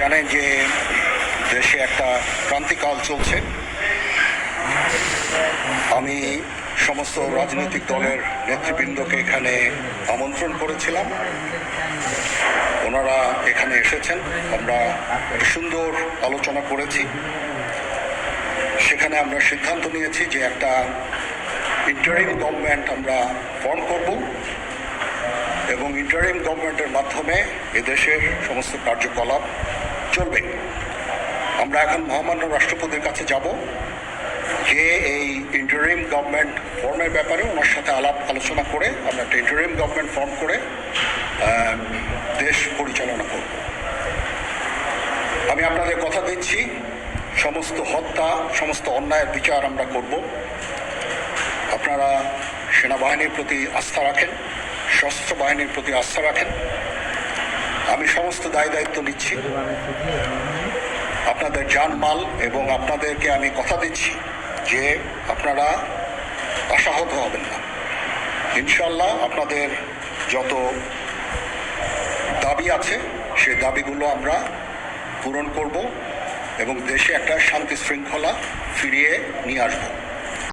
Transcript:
জানেন যে দেশে একটা ক্রান্তিকাল চলছে। আমি সমস্ত রাজনৈতিক দলের নেতৃবৃন্দকে এখানে আমন্ত্রণ করেছিলাম, ওনারা এখানে এসেছেন। আমরা সুন্দর আলোচনা করেছি। সেখানে আমরা সিদ্ধান্ত নিয়েছি যে একটা ইন্টারিম গভর্নমেন্ট আমরা ফর্ম করব এবং ইন্টারিম গভর্নমেন্টের মাধ্যমে এদেশের সমস্ত কার্যকলাপ চলবে। আমরা এখন মহামান্য রাষ্ট্রপতির কাছে যাব যে এই ইন্টারিম গভর্নমেন্ট ফর্মের ব্যাপারে ওনার সাথে আলোচনা করে আমরা একটা ইন্টারিম গভর্নমেন্ট ফর্ম করে দেশ পরিচালনা করব। আমি আপনাদের কথা দিচ্ছি, সমস্ত হত্যা, সমস্ত অন্যায়ের বিচার আমরা করব। আপনারা সেনাবাহিনীর প্রতি আস্থা রাখেন, সশস্ত্র বাহিনীর প্রতি আস্থা রাখেন। আমি সমস্ত দায়িত্ব নিচ্ছি, আপনাদের জানমাল, এবং আপনাদেরকে আমি কথা দিচ্ছি যে আপনারা আশাহত হবেন না। ইনশাল্লাহ আপনাদের যত দাবি আছে সেই দাবিগুলো আমরা পূরণ করব এবং দেশে একটা শান্তি শৃঙ্খলা ফিরিয়ে নিয়ে আসব।